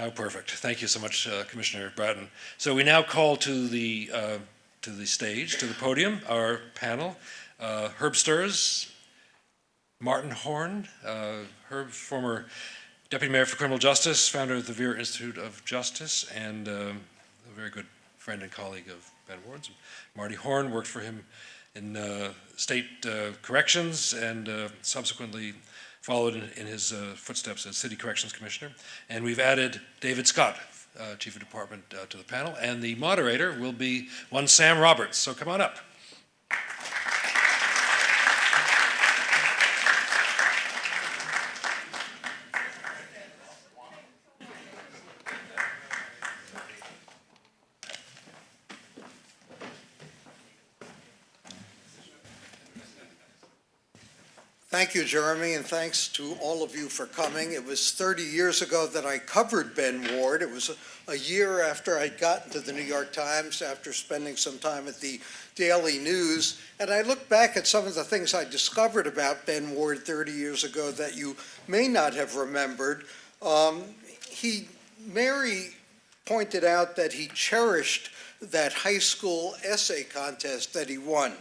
How perfect. Thank you so much, Commissioner Bratton. So we now call to the stage, to the podium, our panel. Herb Sturz, Martin Horn, Herb, former Deputy Mayor for Criminal Justice, founder of the Vera Institute of Justice, and a very good friend and colleague of Ben Ward's. Marty Horn worked for him in state corrections and subsequently followed in his footsteps as City Corrections Commissioner. And we've added David Scott, Chief of Department, to the panel. And the moderator will be one Sam Roberts. So come on up. Thank you, Jeremy, and thanks to all of you for coming. It was 30 years ago that I covered Ben Ward. It was a year after I'd gotten to the New York Times, after spending some time at the Daily News, and I look back at some of the things I discovered about Ben Ward 30 years ago that you may not have remembered. Mary pointed out that he cherished that high school essay contest that he won.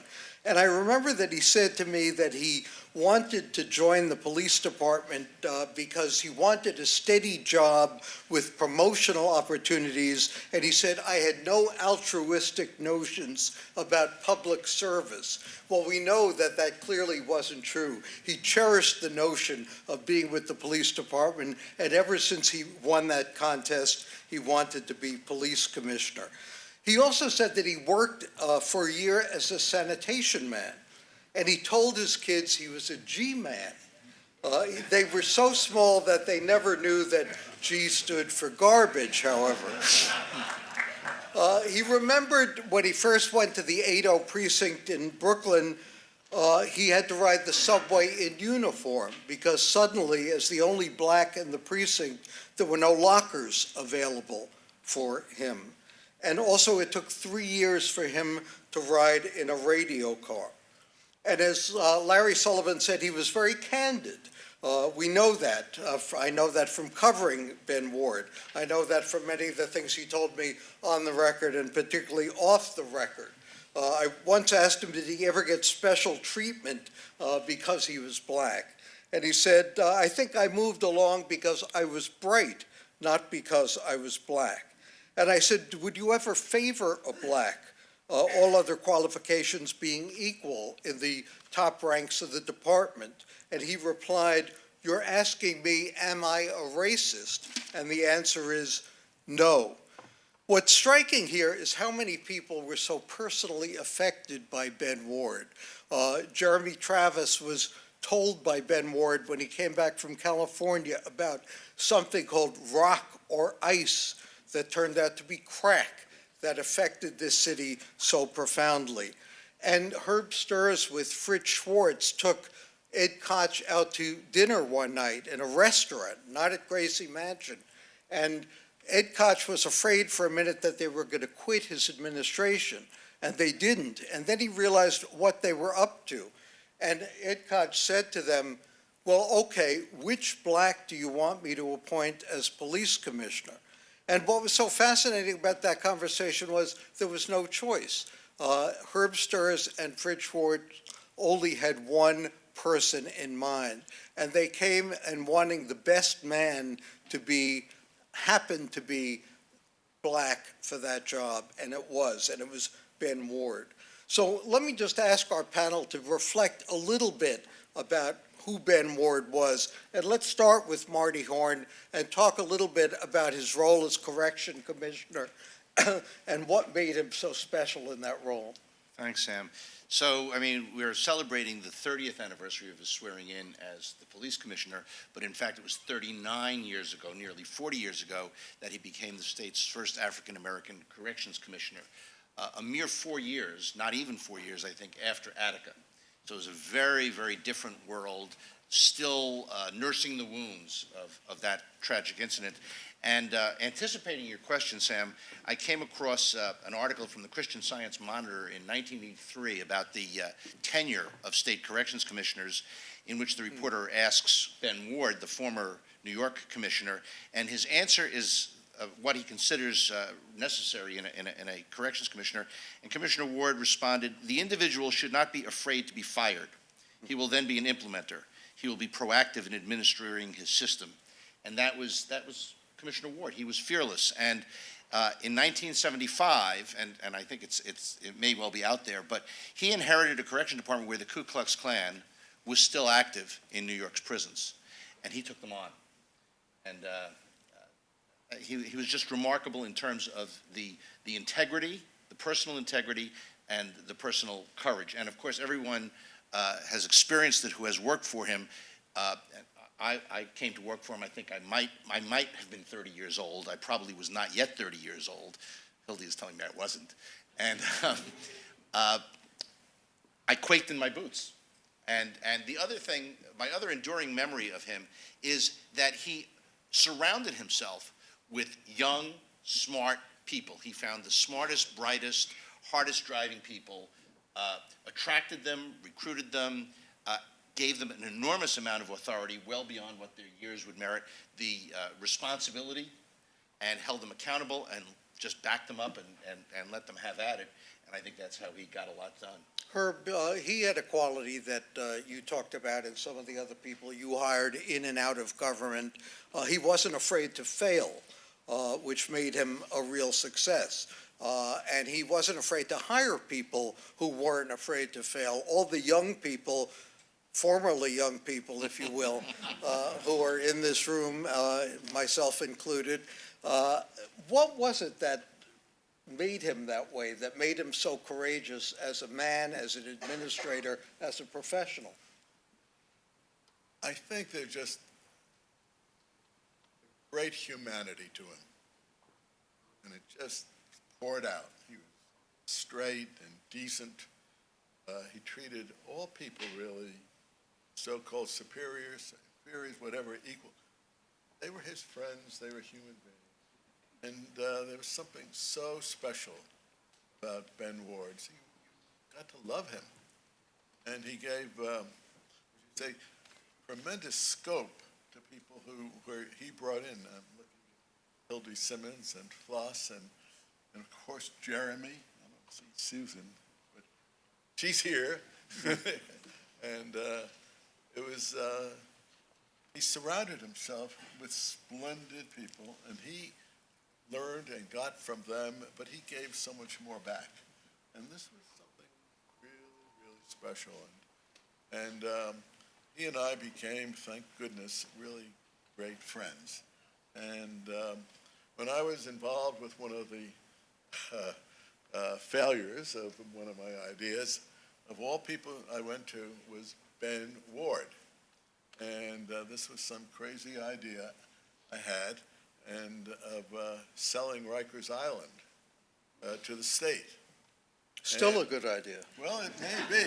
And I remember that he said to me that he wanted to join the police department because he wanted a steady job with promotional opportunities, and he said, I had no altruistic notions about public service. Well, we know that that clearly wasn't true. He cherished the notion of being with the police department, and ever since he won that contest, he wanted to be police commissioner. He also said that he worked for a year as a sanitation man, and he told his kids he was a G-man. They were so small that they never knew that G stood for garbage, however. He remembered when he first went to the 80 precinct in Brooklyn, he had to ride the subway in uniform because suddenly, as the only black in the precinct, there were no lockers available for him. And also it took 3 years for him to ride in a radio car. And as Larry Sullivan said, he was very candid. We know that. I know that from covering Ben Ward. I know that from many of the things he told me on the record and particularly off the record. I once asked him, did he ever get special treatment because he was black? And he said, I think I moved along because I was bright, not because I was black. And I said, would you ever favor a black, all other qualifications being equal in the top ranks of the department? And he replied, you're asking me, am I a racist? And the answer is no. What's striking here is how many people were so personally affected by Ben Ward. Jeremy Travis was told by Ben Ward when he came back from California about something called rock or ice that turned out to be crack that affected this city so profoundly. And Herb Sturz with Fritz Schwartz took Ed Koch out to dinner one night in a restaurant, not at Gracie Mansion. And Ed Koch was afraid for a minute that they were going to quit his administration, and they didn't. And then he realized what they were up to. And Ed Koch said to them, well, okay, which black do you want me to appoint as police commissioner? And what was so fascinating about that conversation was there was no choice. Herb Sturz and Fritz Schwartz only had one person in mind, and they came and wanting the best man to happen to be black for that job, and it was Ben Ward. So let me just ask our panel to reflect a little bit about who Ben Ward was. And let's start with Marty Horn and talk a little bit about his role as correction commissioner and what made him so special in that role. Thanks, Sam. So, we're celebrating the 30th anniversary of his swearing in as the police commissioner, but in fact it was 39 years ago, nearly 40 years ago, that he became the state's first African-American corrections commissioner. A mere 4 years, not even 4 years, I think, after Attica. So it was a very, very different world. still nursing the wounds of that tragic incident. And anticipating your question, Sam, I came across an article from the Christian Science Monitor in 1983 about the tenure of state corrections commissioners, in which the reporter asks Ben Ward, the former New York commissioner, and his answer is what he considers necessary in a corrections commissioner. And Commissioner Ward responded, "The individual should not be afraid to be fired. He will then be an implementer. He will be proactive in administering his system." And that was Commissioner Ward. He was fearless. And in 1975, and I think it may well be out there, but he inherited a correction department where the Ku Klux Klan was still active in New York's prisons, and he took them on. And he was just remarkable in terms of the integrity, the personal integrity, and the personal courage. And of course, everyone has experienced it who has worked for him. I came to work for him, I think I might have been 30 years old. I probably was not yet 30 years old. Hildy is telling me I wasn't. And I quaked in my boots. And the other thing, my other enduring memory of him is that he surrounded himself with young, smart people. He found the smartest, brightest, hardest driving people, attracted them, recruited them, gave them an enormous amount of authority, well beyond what their years would merit, the responsibility, and held them accountable and just backed them up and let them have at it. And I think that's how he got a lot done. Herb, he had a quality that you talked about and some of the other people you hired in and out of government. He wasn't afraid to fail, which made him a real success. And he wasn't afraid to hire people who weren't afraid to fail. All the young people, formerly young people, if you will, who are in this room, myself included, what was it that made him that way, that made him so courageous as a man, as an administrator, as a professional? I think there's just great humanity to him, and it just poured out. He was straight and decent. He treated all people really, so-called superiors, inferiors, whatever, equal. They were his friends. They were human beings. And there was something so special about Ben Ward. So you got to love him. And he gave, say, tremendous scope to people where he brought in. I'm looking at Hildy Simmons and Floss and of course, Jeremy. I don't see Susan, but she's here. And it was, he surrounded himself with splendid people, and he learned and got from them, but he gave so much more back. And this was something really, really special. And he and I became, thank goodness, really great friends. And when I was involved with one of the failures of one of my ideas, of all people I went to was Ben Ward. And this was some crazy idea I had, and of selling Rikers Island to the state. Still a good idea. Well, it may be,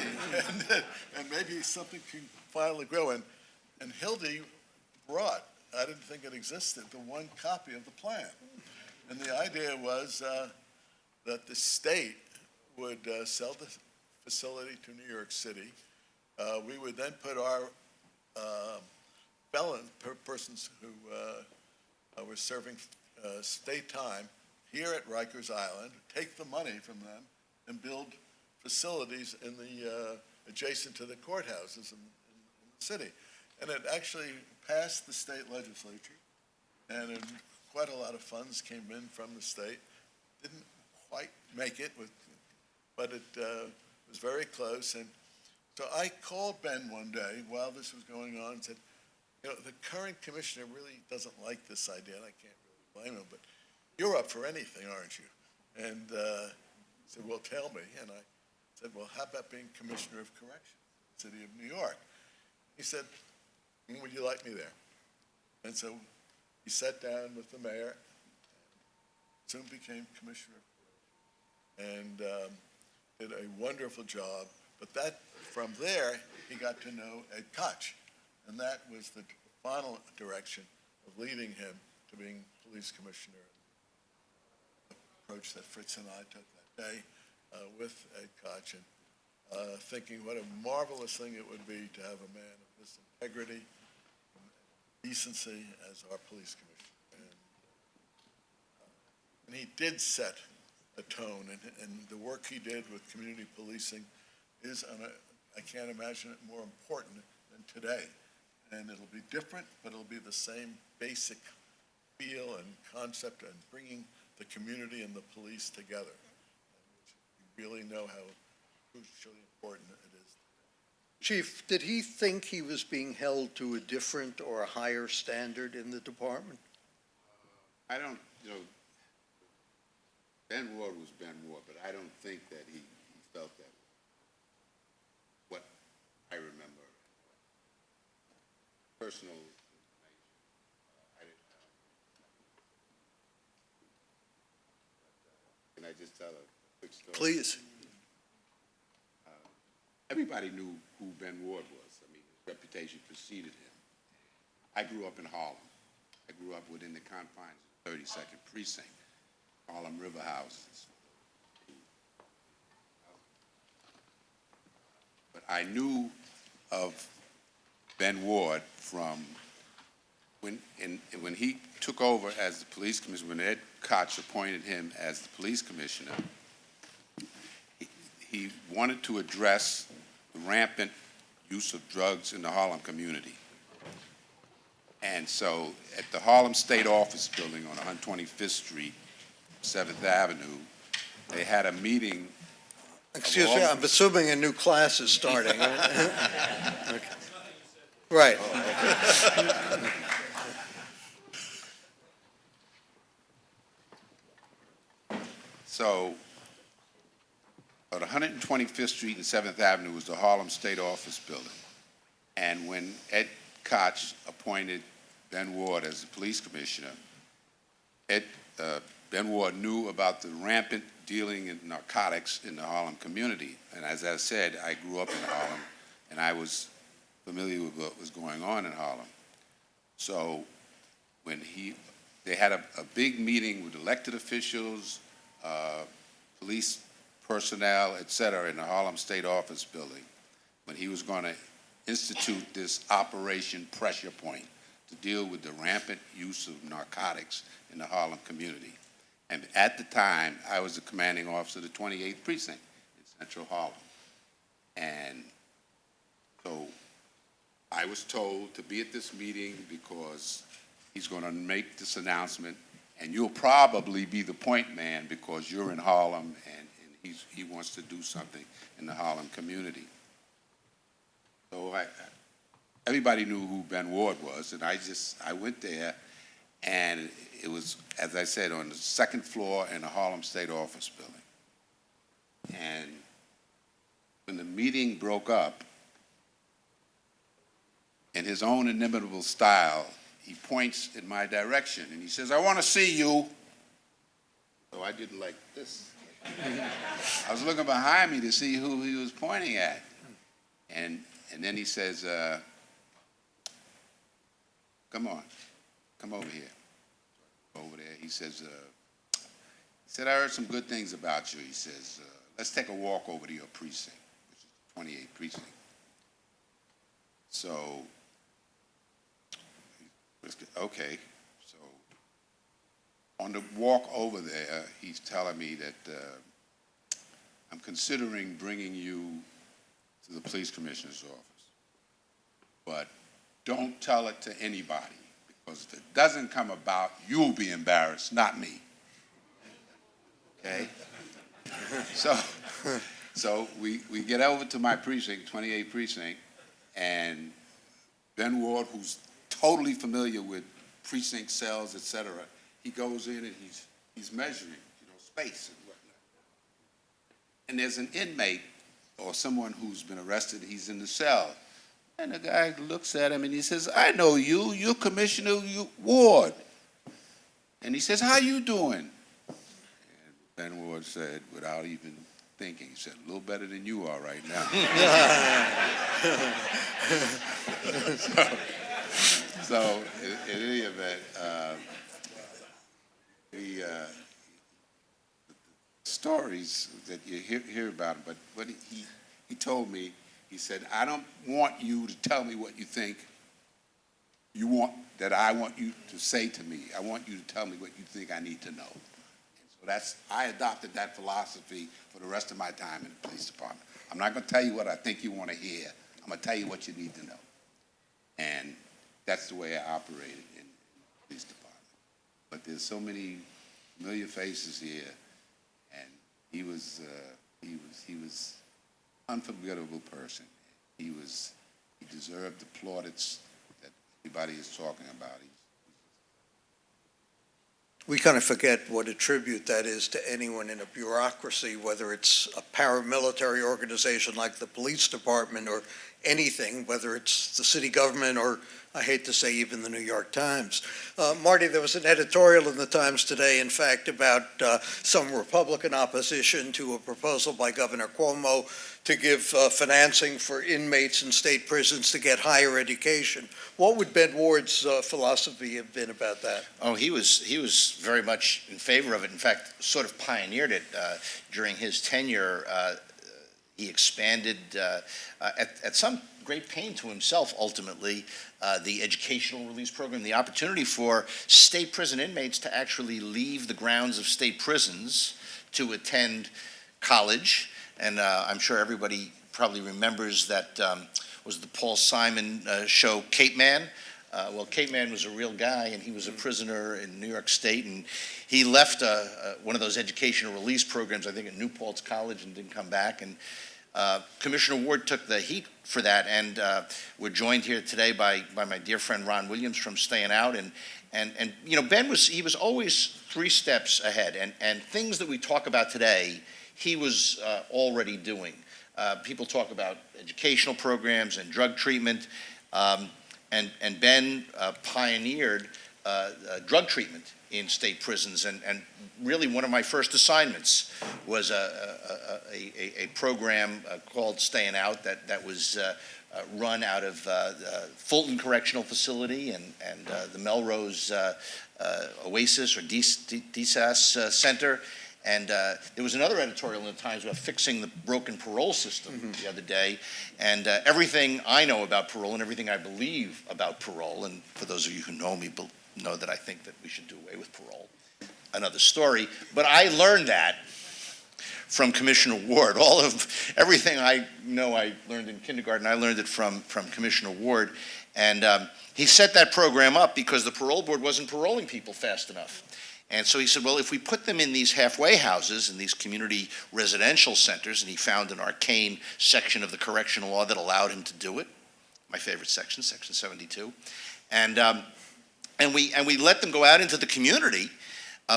and maybe something can finally grow. And Hildy brought, I didn't think it existed, the one copy of the plan. And the idea was that the state would sell the facility to New York City. We would then put our persons who were serving state time here at Rikers Island, take the money from them, and build facilities in the adjacent to the courthouses in the city. And it actually passed the state legislature, and quite a lot of funds came in from the state. Didn't quite make it, but it was very close. And so I called Ben one day while this was going on and said, you know, the current commissioner really doesn't like this idea, and I can't really blame him, but you're up for anything, aren't you? And he said, well, tell me. And I said, well, how about being Commissioner of Corrections in the city of New York? He said, would you like me there? And so he sat down with the mayor, and soon became Commissioner of Corrections, and did a wonderful job. But from there, he got to know Ed Koch. And that was the final direction of leading him to being police commissioner. The approach that Fritz and I took that day with Ed Koch, and thinking what a marvelous thing it would be to have a man of this integrity and decency as our police commissioner. And he did set a tone, and the work he did with community policing is, I can't imagine it more important than today. And it'll be different, but it'll be the same basic feel and concept, and bringing the community and the police together. You really know how crucially important it is. Chief, did he think he was being held to a different or a higher standard in the department? I don't, Ben Ward was Ben Ward, but I don't think that he felt that way. What I remember, personal information, I didn't know. Can I just tell a quick story? Please. Everybody knew who Ben Ward was. I mean, his reputation preceded him. I grew up in Harlem. I grew up within the confines of the 32nd Precinct, Harlem River Houses. But I knew of Ben Ward from when he took over as the police commissioner, when Ed Koch appointed him as the police commissioner. He wanted to address the rampant use of drugs in the Harlem community. And so at the Harlem State Office Building on 125th Street, 7th Avenue, they had a meeting. Excuse me, I'm assuming a new class is starting. Okay. Right. So, at 125th Street and 7th Avenue was the Harlem State Office Building. And when Ed Koch appointed Ben Ward as the police commissioner, Ben Ward knew about the rampant dealing in narcotics in the Harlem community. And as I said, I grew up in Harlem, and I was familiar with what was going on in Harlem. So when they had a big meeting with elected officials, police personnel, et cetera, in the Harlem State Office Building, when he was going to institute this Operation Pressure Point to deal with the rampant use of narcotics in the Harlem community. And at the time, I was the commanding officer of the 28th Precinct in Central Harlem. And so I was told to be at this meeting because he's going to make this announcement, and you'll probably be the point man because you're in Harlem, and he wants to do something in the Harlem community. So everybody knew who Ben Ward was, and I went there, and it was, as I said, on the second floor in the Harlem State Office Building. And when the meeting broke up, in his own inimitable style, he points in my direction, and he says, "I want to see you." So I did like this. I was looking behind me to see who he was pointing at. And then he says, "Come on, come over here." Over there, he said, "I heard some good things about you." He says, "Let's take a walk over to your precinct," which is the 28th Precinct. So, okay. So, on the walk over there, he's telling me that I'm considering bringing you to the police commissioner's office, but don't tell it to anybody, because if it doesn't come about, you'll be embarrassed, not me. Okay? So we get over to my precinct, 28th Precinct, and Ben Ward, who's totally familiar with precinct cells, et cetera, he goes in and he's measuring, space and whatnot. And there's an inmate or someone who's been arrested, he's in the cell. And the guy looks at him and he says, "I know you, you're Commissioner Ward." And he says, "How you doing?" And Ben Ward said, without even thinking, he said, "A little better than you are right now." So, in any event, the stories that you hear about him, but what he told me, he said, I don't want you to tell me what you think. You want, that I want you to say to me. I want you to tell me what you think I need to know. And so I adopted that philosophy for the rest of my time in the police department. I'm not going to tell you what I think you want to hear. I'm going to tell you what you need to know. And that's the way I operated in the police department. But there's so many familiar faces here, and he was unforgettable person. He deserved the plaudits that everybody is talking about. We kind of forget what a tribute that is to anyone in a bureaucracy, whether it's a paramilitary organization like the police department or anything, whether it's the city government or, I hate to say, even the New York Times. Marty, there was an editorial in the Times today, in fact, about some Republican opposition to a proposal by Governor Cuomo to give financing for inmates in state prisons to get higher education. What would Ben Ward's philosophy have been about that? Oh, he was very much in favor of it. In fact, sort of pioneered it during his tenure. He expanded at some great pain to himself, ultimately, the educational release program, the opportunity for state prison inmates to actually leave the grounds of state prisons to attend college. And I'm sure everybody probably remembers that was the Paul Simon show, Cape Man. Well, Cape Man was a real guy, and he was a prisoner in New York State, and he left one of those educational release programs, I think at New Paltz College, and didn't come back. And Commissioner Ward took the heat for that, and we're joined here today by my dear friend Ron Williams from Staying Out. And you know, Ben was always 3 steps ahead, and things that we talk about today, he was already doing. People talk about educational programs and drug treatment. And Ben pioneered drug treatment in state prisons, and really one of my first assignments was a program called Staying Out that was run out of Fulton Correctional Facility and the Melrose Oasis or DSAS Center. And there was another editorial in the Times about fixing the broken parole system the other day. And everything I know about parole and everything I believe about parole, and for those of you who know me, know that I think that we should do away with parole, another story. But I learned that from Commissioner Ward. Everything I know I learned in kindergarten, I learned it from Commissioner Ward. And he set that program up because the parole board wasn't paroling people fast enough. And so he said, well, if we put them in these halfway houses, in these community residential centers, and he found an arcane section of the correctional law that allowed him to do it, my favorite section, Section 72, and we let them go out into the community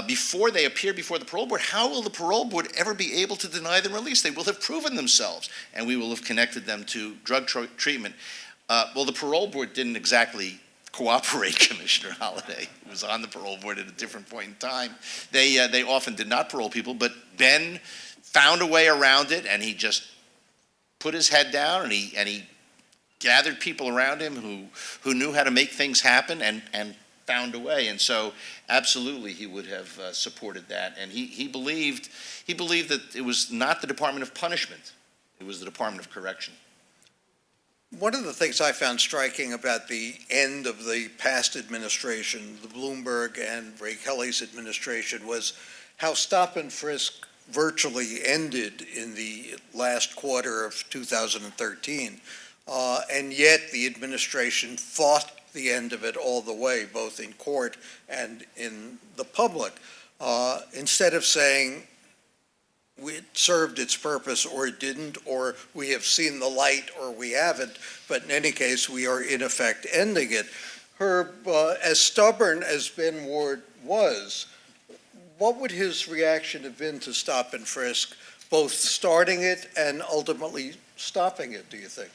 before they appear before the parole board. How will the parole board ever be able to deny them release? They will have proven themselves, and we will have connected them to drug treatment. Well, the parole board didn't exactly cooperate, Commissioner Holliday, who was on the parole board at a different point in time. They often did not parole people, but Ben found a way around it, and he just put his head down, and he gathered people around him who knew how to make things happen and found a way. And so absolutely he would have supported that. And he believed that it was not the Department of Punishment, it was the Department of Correction. One of the things I found striking about the end of the past administration, the Bloomberg and Ray Kelly's administration, was how stop and frisk virtually ended in the last quarter of 2013. And yet the administration fought the end of it all the way, both in court and in the public. Instead of saying, it served its purpose or it didn't, or we have seen the light or we haven't, but in any case, we are in effect ending it. Herb, as stubborn as Ben Ward was, what would his reaction have been to stop and frisk, both starting it and ultimately stopping it, do you think?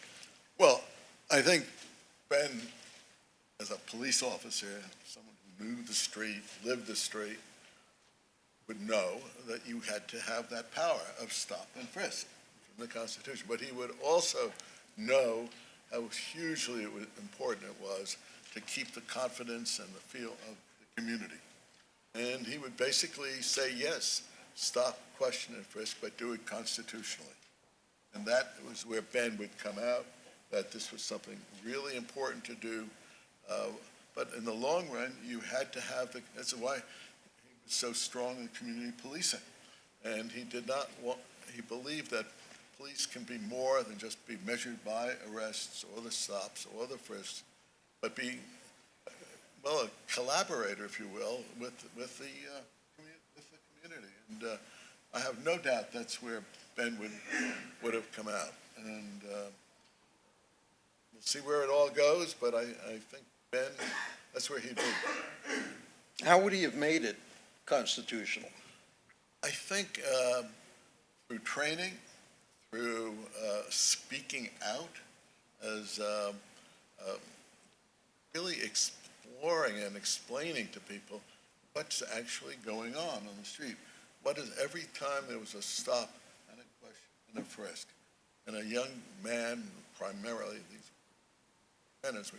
Well, I think Ben, as a police officer, someone who knew the street, lived the street, would know that you had to have that power of stop and frisk from the Constitution. But he would also know how hugely important it was to keep the confidence and the feel of the community. And he would basically say, yes, stop, question, and frisk, but do it constitutionally. And that was where Ben would come out, that this was something really important to do. But in the long run, you had to have that's why he was so strong in community policing. And he did not want, he believed that police can be more than just be measured by arrests or the stops or the frisks, but be, well, a collaborator, if you will, with the community. And I have no doubt that's where Ben would have come out. And we'll see where it all goes, but I think Ben, that's where he'd be. How would he have made it constitutional? I think through training, through speaking out, as really exploring and explaining to people what's actually going on the street. What is, every time there was a stop and a question and a frisk, and a young man, primarily these men, as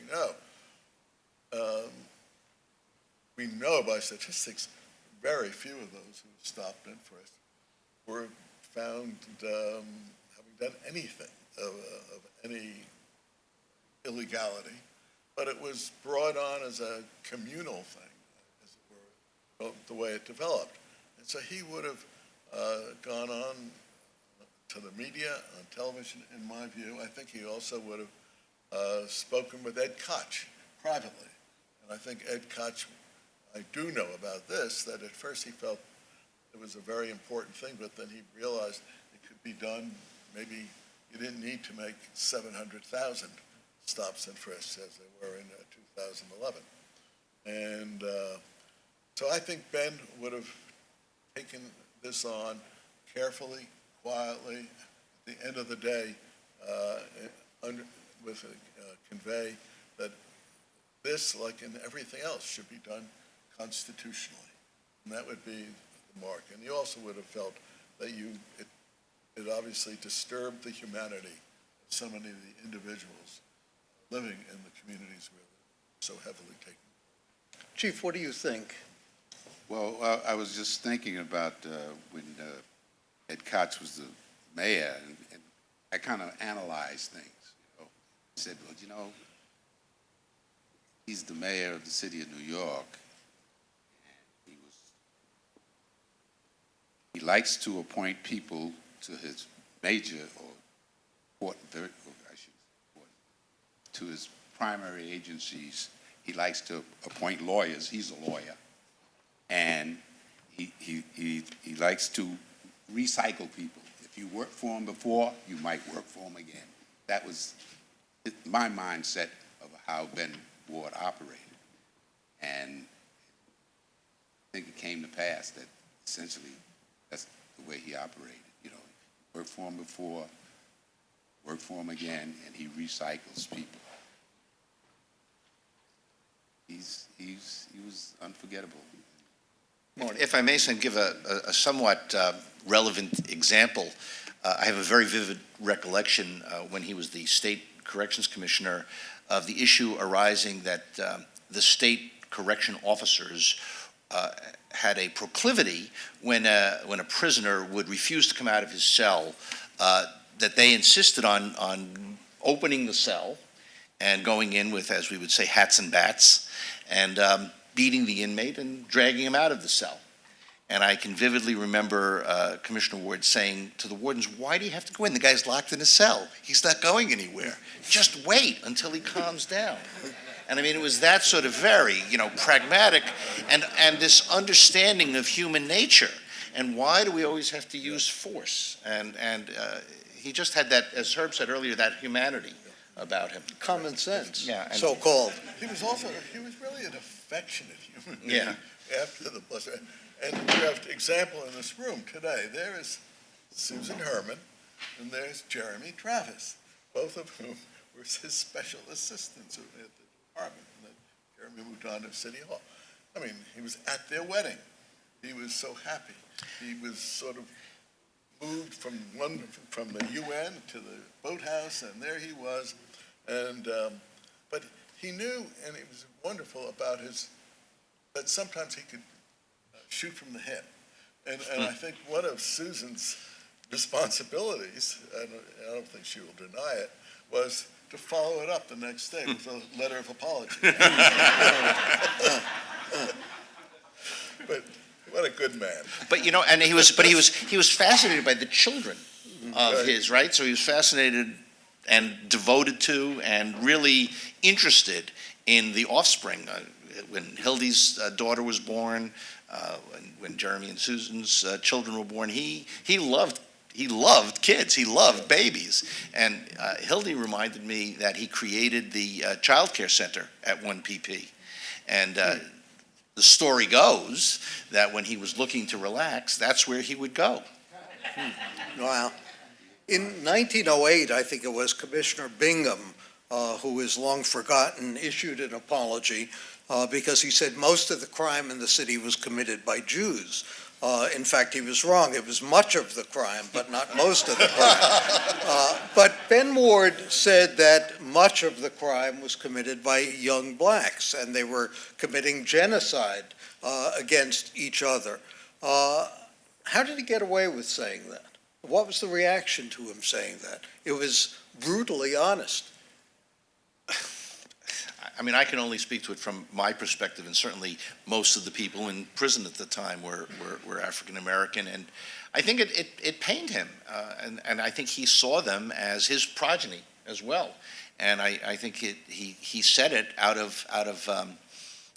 we know by statistics, very few of those who stopped and frisked were found having done anything of any illegality, but it was brought on as a communal thing, as it were, the way it developed. And so he would have gone on to the media, on television, in my view. I think he also would have spoken with Ed Koch privately. And I think Ed Koch, I do know about this, that at first he felt it was a very important thing, but then he realized it could be done. Maybe you didn't need to make 700,000 stops and frisks as they were in 2011. And so I think Ben would have taken this on carefully, quietly, at the end of the day, convey that this, like in everything else, should be done constitutionally. And that would be the mark. And he also would have felt that it obviously disturbed the humanity of so many of the individuals living in the communities where they're so heavily taken. Chief, what do you think? Well, I was just thinking about when Ed Koch was the mayor, and I kind of analyzed things. I said, well, he's the mayor of the city of New York. And he likes to appoint people to his major or to his primary agencies. He likes to appoint lawyers. He's a lawyer. And he likes to recycle people. If you worked for him before, you might work for him again. That was my mindset of how Ben Ward operated. And I think it came to pass that essentially that's the way he operated. Worked for him before, worked for him again, and he recycles people. He was unforgettable. If I may give a somewhat relevant example, I have a very vivid recollection when he was the state corrections commissioner of the issue arising that the state correction officers had a proclivity when a prisoner would refuse to come out of his cell, that they insisted on opening the cell and going in with, as we would say, hats and bats, and beating the inmate and dragging him out of the cell. And I can vividly remember Commissioner Ward saying to the wardens, why do you have to go in? The guy's locked in his cell. He's not going anywhere. Just wait until he calms down. And I mean, it was that sort of very, pragmatic and this understanding of human nature. And why do we always have to use force? And he just had that, as Herb said earlier, that humanity about him. Common sense, Yeah, and- so-called. He was really an affectionate human being. Yeah. After the bus. And you have an example in this room today. There is Susan Herman, and there's Jeremy Travis, both of whom were his special assistants at the department. And then Jeremy moved on to City Hall. I mean, he was at their wedding. He was so happy. He was sort of moved from the UN to the boathouse, and there he was. And, but he knew, and it was wonderful about that sometimes he could shoot from the hip. And I think one of Susan's responsibilities, and I don't think she will deny it, was to follow it up the next day with a letter of apology. But what a good man. But, and he was fascinated by the children of his, right? So he was fascinated and devoted to and really interested in the offspring. When Hildy's daughter was born, when Jeremy and Susan's children were born, he loved kids. He loved babies. And Hildy reminded me that he created the child care center at 1PP. And the story goes that when he was looking to relax, that's where he would go. Wow. In 1908, I think it was, Commissioner Bingham, who is long forgotten, issued an apology because he said most of the crime in the city was committed by Jews. In fact, he was wrong. It was much of the crime, but not most of the crime. But Ben Ward said that much of the crime was committed by young blacks, and they were committing genocide against each other. How did he get away with saying that? What was the reaction to him saying that? It was brutally honest. I mean, I can only speak to it from my perspective, and certainly most of the people in prison at the time were African American, and I think it pained him, and I think he saw them as his progeny as well, and I think he said it out of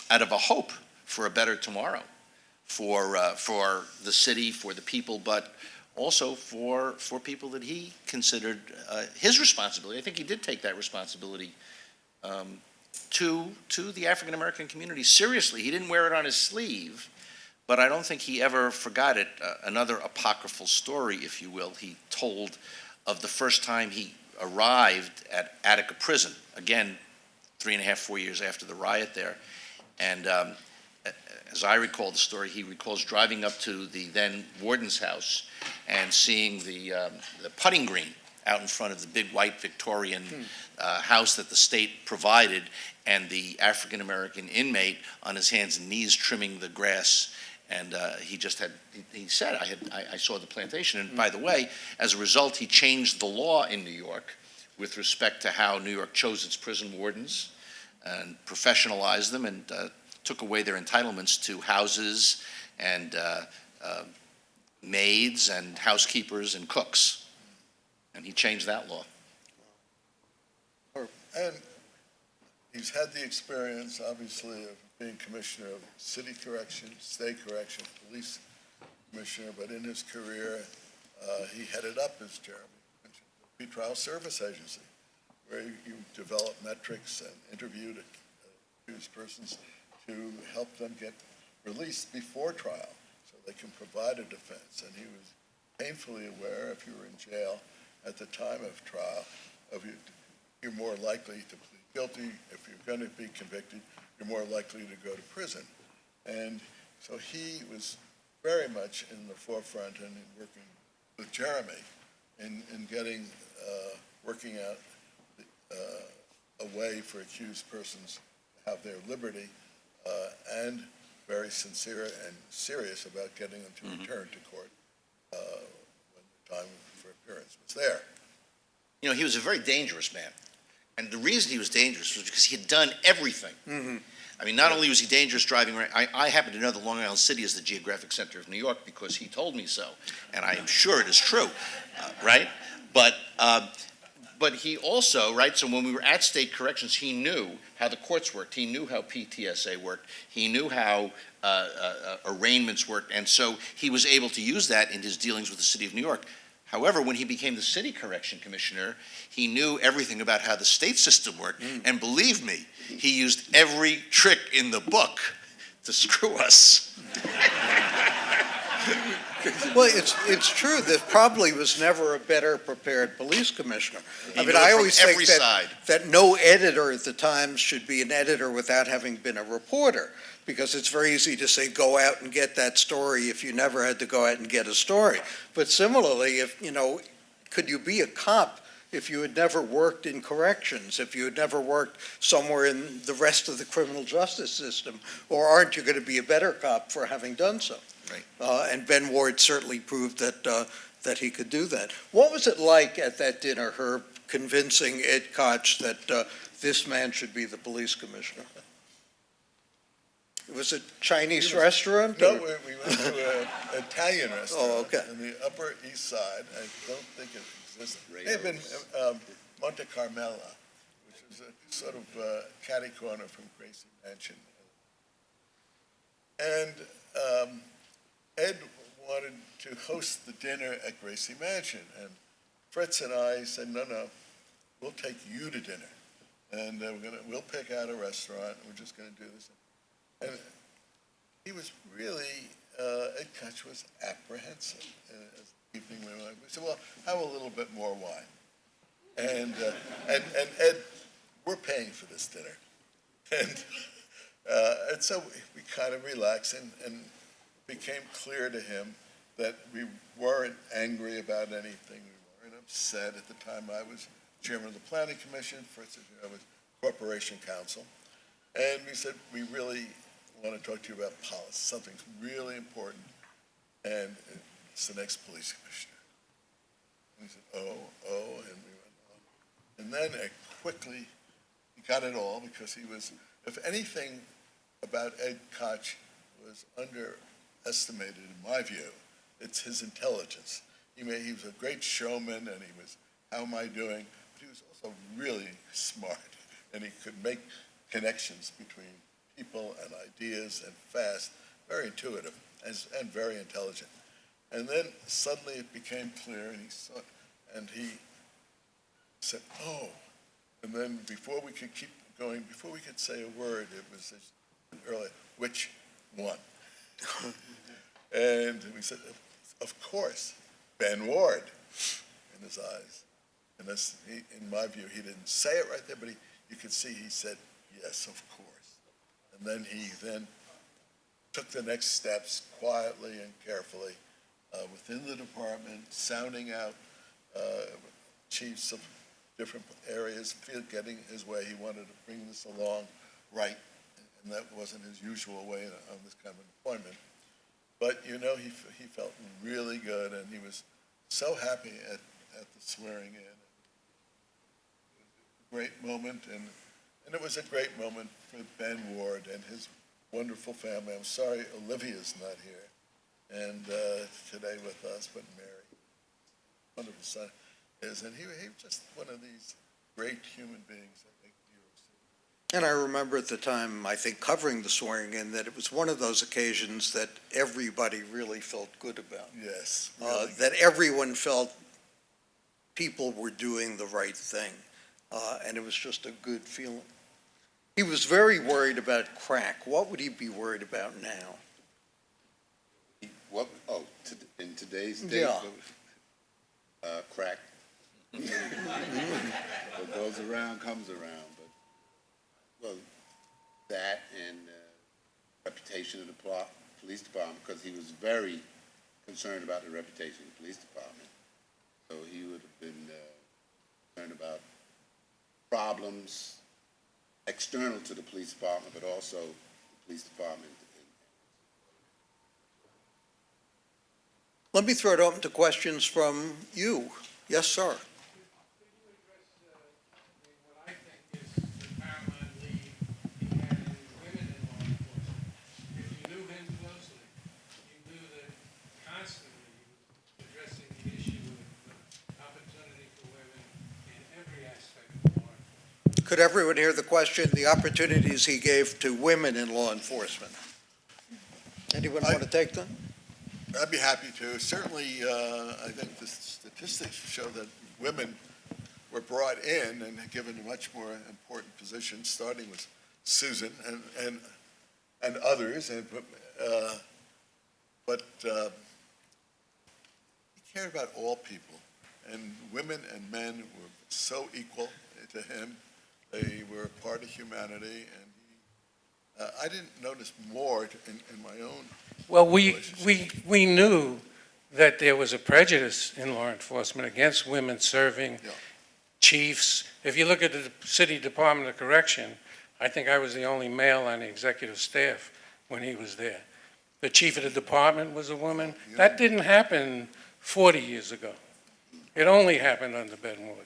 a hope for a better tomorrow, for the city, for the people, but also for people that he considered his responsibility. I think he did take that responsibility to the African American community seriously. He didn't wear it on his sleeve, but I don't think he ever forgot it. Another apocryphal story, if you will, he told of the first time he arrived at Attica Prison, again, 3.5, 4 years after the riot there. And as I recall the story, he recalls driving up to the then warden's house and seeing the putting green out in front of the big white Victorian house that the state provided, and the African-American inmate on his hands and knees trimming the grass. And he said, I saw the plantation. And by the way, as a result, he changed the law in New York with respect to how New York chose its prison wardens and professionalized them and took away their entitlements to houses and maids and housekeepers and cooks. And he changed that law. And he's had the experience, obviously, of being commissioner of city correction, state correction, police commissioner, but in his career, he headed up, as Jeremy mentioned, the pretrial service agency, where you develop metrics and interviewed accused persons to help them get released before trial so they can provide a defense. And he was painfully aware, if you were in jail at the time of trial, you're more likely to plead guilty. If you're going to be convicted, you're more likely to go to prison. And so he was very much in the forefront and working with Jeremy in getting, working out a way for accused persons to have their liberty, and very sincere and serious about getting them to return to court when the time for appearance was there. He was a very dangerous man. And the reason he was dangerous was because he had done everything. I mean, not only was he dangerous driving around, I happen to know that Long Island City is the geographic center of New York because he told me so, and I am sure it is true, right? But he also, right, so when we were at state corrections, he knew how the courts worked. He knew how PTSA worked. He knew how arraignments worked, and so he was able to use that in his dealings with the city of New York. However, when he became the city correction commissioner, he knew everything about how the state system worked. And believe me, he used every trick in the book to screw us. Well, it's true. There probably was never a better prepared police commissioner. He I mean, knew it I from always think every side. that no editor at the Times should be an editor without having been a reporter, because it's very easy to say, go out and get that story if you never had to go out and get a story. But similarly, if, could you be a cop if you had never worked in corrections, if you had never worked somewhere in the rest of the criminal justice system? Or aren't you going to be a better cop for having done so? Right. And Ben Ward certainly proved that he could do that. What was it like at that dinner, Herb, convincing Ed Koch that this man should be the police commissioner? It was a Chinese restaurant? No, or- we went to an Italian restaurant. okay. On the Upper East Side. I don't think it exists. It may have been Monte Carmela, which is a sort of catty corner from Gracie Mansion. And Ed wanted to host the dinner at Gracie Mansion, and Fritz and I said, no, we'll take you to dinner, and we'll pick out a restaurant, and we're just gonna do this. And he was really, Ed Koch was apprehensive as the evening went on. We said, well, have a little bit more wine. And Ed, we're paying for this dinner. And so we kind of relaxed, and became clear to him that we weren't angry about anything. We weren't upset. At the time, I was chairman of the Planning Commission. Fritz, as you know, was Corporation Counsel. And we said, we really want to talk to you about policy. Something's really important, and it's the next police commissioner. And we said, oh, and we went on. And then quickly, he got it all, because he was, if anything about Ed Koch was underestimated, in my view, it's his intelligence. He was a great showman, and he was, how am I doing? But he was also really smart, and he could make connections between people and ideas, and fast, very intuitive, and very intelligent. And then suddenly it became clear, and he said, oh. And then before we could keep going, before we could say a word, it was earlier, which one? And we said, of course, Ben Ward, in his eyes. And in my view, he didn't say it right there, but you could see he said, yes, of course. And then he took the next steps quietly and carefully within the department, sounding out chiefs of different areas, getting his way. He wanted to bring this along right, and that wasn't his usual way on this kind of appointment. But, he felt really good, and he was so happy at the swearing in. Great moment, and it was a great moment for Ben Ward and his wonderful family. I'm sorry Olivia's not here, and today with us, but Mary, wonderful son, is, and he was just one of these great human beings that make New York City. And I remember at the time, I think, covering the swearing in, that it was one of those occasions that everybody really felt good about. Yes. Really. That everyone felt people were doing the right thing. And it was just a good feeling. He was very worried about crack. What would he be worried about now? What, in today's day? Yeah. Crack. What goes around comes around, but, well, that and reputation of the police department, because he was very concerned about the reputation of the police department. So he would have been concerned about problems external to the police department, but also the police department. Let me throw it open to questions from you. Yes, sir. Could you address what I think is the paramount lead he had in women in law enforcement? If you knew him closely, you knew that constantly he was addressing the issue of opportunity for women in every aspect of law enforcement. Could everyone hear the question, the opportunities he gave to women in law enforcement? Anyone want to take them? I'd be happy to. Certainly, I think the statistics show that women were brought in and given much more important positions, starting with Susan and others. But he cared about all people, and women and men were so equal to him. They were part of humanity, and I didn't notice more in my own. Well, we knew that there was a prejudice in law enforcement against women serving Yeah. chiefs. If you look at the City Department of Correction, I think I was the only male on the executive staff when he was there. The chief of the department was a woman. That didn't happen 40 years ago. It only happened under Ben Wood.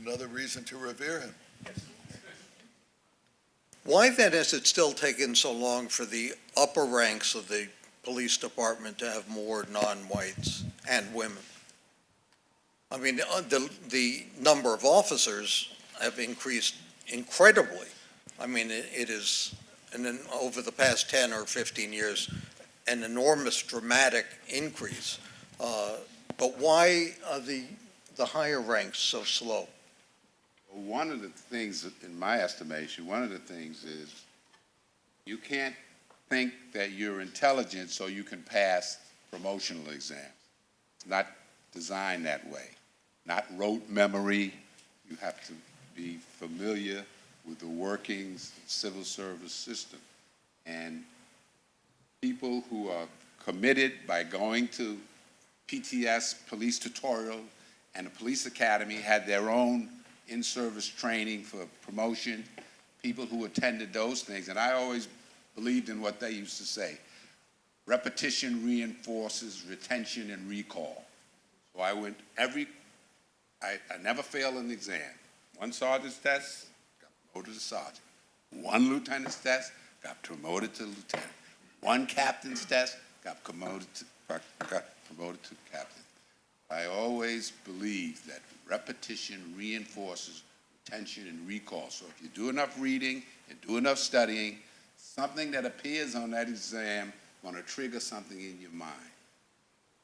Another reason to revere him. Why then has it still taken so long for the upper ranks of the police department to have more non-whites and women? I mean, the number of officers have increased incredibly. I mean, it is, and then over the past 10 or 15 years, an enormous dramatic increase. But why are the higher ranks so slow? One of the things, in my estimation, one of the things is you can't think that you're intelligent so you can pass promotional exams. It's not designed that way. Not rote memory. You have to be familiar with the workings of the civil service system. And people who are committed by going to PTS, police tutorial, and the police academy had their own in-service training for promotion, people who attended those things. And I always believed in what they used to say. Repetition reinforces retention and recall. So I went I never failed an exam. One sergeant's test, got promoted to sergeant. One lieutenant's test, got promoted to lieutenant. One captain's test, got promoted to captain. I always believed that repetition reinforces retention and recall. So if you do enough reading and do enough studying, something that appears on that exam going to trigger something in your mind.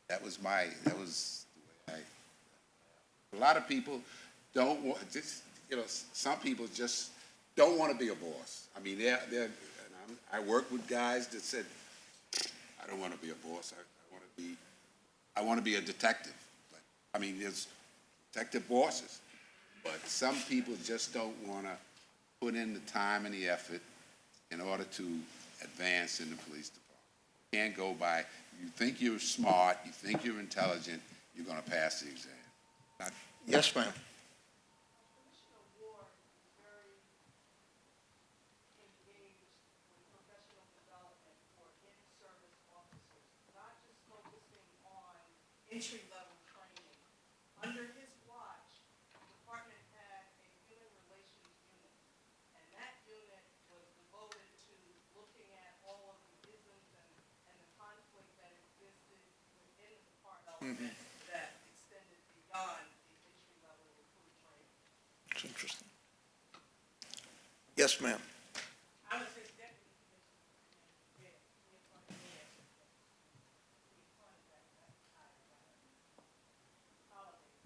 That was the way a lot of people don't want, some people just don't want to be a boss. I mean, I work with guys that said, I don't want to be a boss. I want to be a detective. But, I mean, there's detective bosses. But some people just don't want to put in the time and the effort in order to advance in the police department. You can't go by, you think you're smart, you think you're intelligent, you're going to pass the exam. Yes, ma'am. Commissioner Ward is very engaged with professional development for in-service officers, not just focusing on entry-level training. Under his watch, the department had a human relations unit, and that unit was devoted to looking at all of the isms and the conflict that existed within the department that extended beyond the entry-level recruit training. It's interesting. Yes, ma'am. I was his deputy commissioner, and we appointed me as his deputy. We appointed that holiday.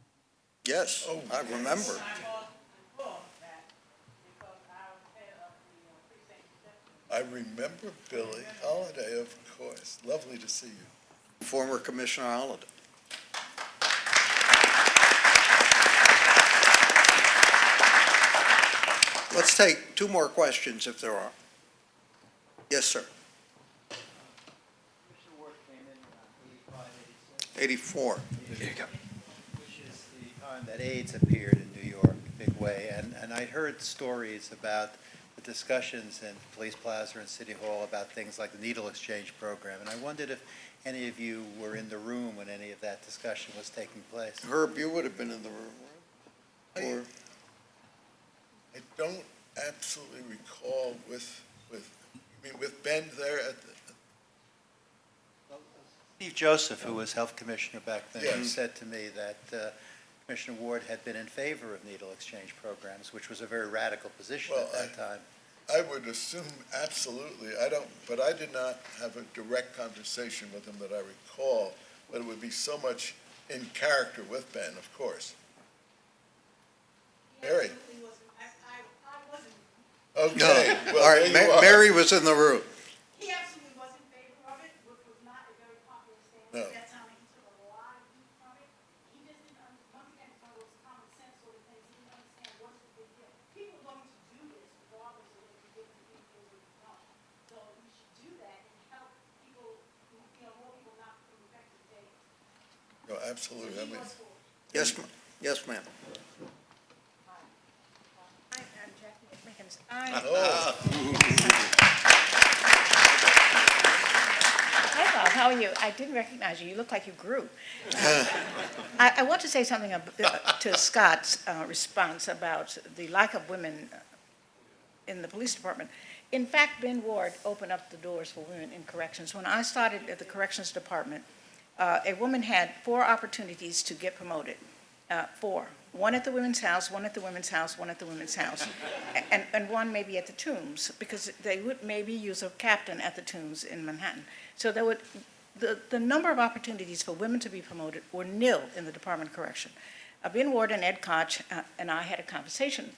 Yes, I remember. I bought the book that because I was head of the precinct executive. I remember Billy Holiday, of course. Lovely to see you. Former Commissioner Holliday. Let's take two more questions if there are. Yes, sir. Commissioner Ward came in 85, 86. 84. Which is the time that AIDS appeared in New York, big way. And I heard stories about the discussions in Police Plaza and City Hall about things like the needle exchange program. And I wondered if any of you were in the room when any of that discussion was taking place. Herb, you would have been in the room, right? Or, I don't absolutely recall with Ben there at the, Steve Joseph, who was health commissioner back then, Yes. said to me that Commissioner Ward had been in favor of needle exchange programs, which was a very radical position Well, at that time. I would assume absolutely. But I did not have a direct conversation with him that I recall, but it would be so much in character with Ben, of course. Mary. He wasn't, I wasn't, Okay, all well, right, there you are. Mary was in the room. he absolutely was in favor of it, which was not a very popular stance No. at that time, and he took a lot of heat from it. He just didn't, once again, it's one of those common sense sort of things, he didn't understand what's the big deal. People are going to do this regardless of if you get the people or you don't. So you should do that and help people, more people not become infected with AIDS. No, absolutely. I He mean, was for it. Yes, ma'am. Yes, ma'am. Hi, I'm Jackie McMickens. Hi, Bob, how are you? I didn't recognize you. You look like you grew. I want to say something to Scott's response about the lack of women in the police department. In fact, Ben Ward opened up the doors for women in corrections. When I started at the corrections department, a woman had 4 opportunities to get promoted. 4. One at the women's house, one at the women's house, one at the women's house, and one maybe at the Tombs, because they would maybe use a captain at the Tombs in Manhattan. So there would, the number of opportunities for women to be promoted were nil in the Department of Correction. Ben Ward and Ed Koch and I had a conversation,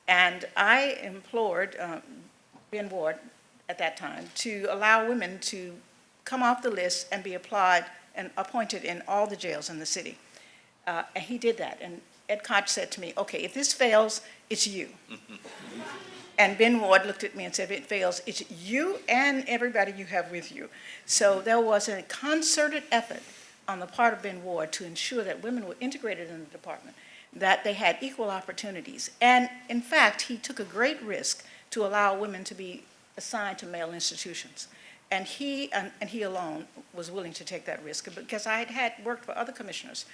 and I implored Ben Ward at that time to allow women to come off the list and be applied and appointed in all the jails in the city. And he did that. And Ed Koch said to me, okay, if this fails, it's you. And Ben Ward looked at me and said, if it fails, it's you and everybody you have with you. So there was a concerted effort on the part of Ben Ward to ensure that women were integrated in the department, that they had equal opportunities. And in fact, he took a great risk to allow women to be assigned to male institutions. And he alone was willing to take that risk, because I had worked for other commissioners,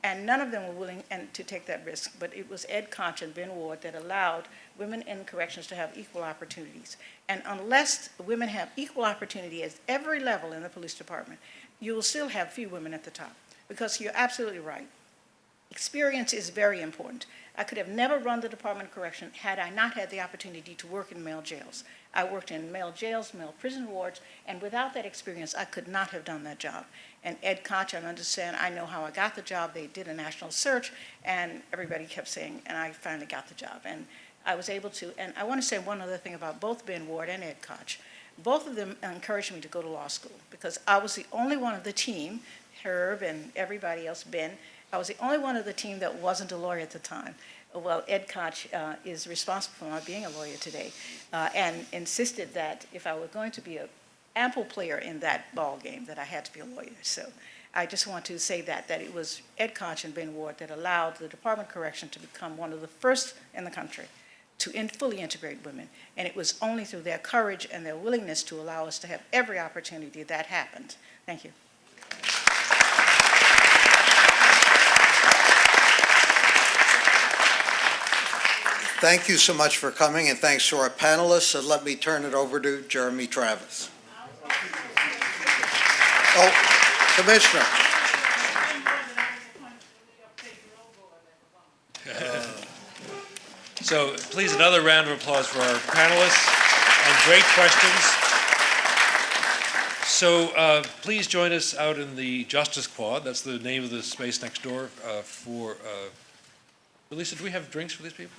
and none of them were willing to take that risk. But it was Ed Koch and Ben Ward that allowed women in corrections to have equal opportunities. And unless women have equal opportunity at every level in the police department, you will still have few women at the top, because you're absolutely right. Experience is very important. I could have never run the Department of Correction had I not had the opportunity to work in male jails. I worked in male jails, male prison wards, and without that experience, I could not have done that job. And Ed Koch, I understand, I know how I got the job. They did a national search, and everybody kept saying, and I finally got the job. And I was able to, and I want to say one other thing about both Ben Ward and Ed Koch. Both of them encouraged me to go to law school, because I was the only one of the team, Herb and everybody else, Ben, I was the only one of the team that wasn't a lawyer at the time. Well, Ed Koch is responsible for my being a lawyer today, and insisted that if I were going to be an ample player in that ball game, that I had to be a lawyer. So I just want to say that it was Ed Koch and Ben Ward that allowed the Department of Correction to become one of the first in the country to fully integrate women. And it was only through their courage and their willingness to allow us to have every opportunity that happened. Thank you. Thank you so much for coming, and thanks to our panelists. And let me turn it over to Jeremy Travis. Oh, Commissioner. So please, another round of applause for our panelists, and great questions. So please join us out in the Justice Quad. That's the name of the space next door for, Lisa, do we have drinks for these people?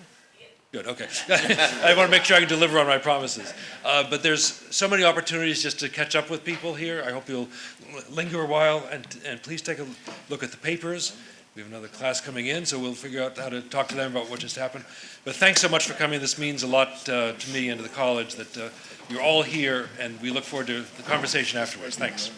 Good, okay. I want to make sure I can deliver on my promises. But there's so many opportunities just to catch up with people here. I hope you'll linger a while, and please take a look at the papers. We have another class coming in, so we'll figure out how to talk to them about what just happened. But thanks so much for coming. This means a lot to me and to the college that you're all here, and we look forward to the conversation afterwards. Thanks.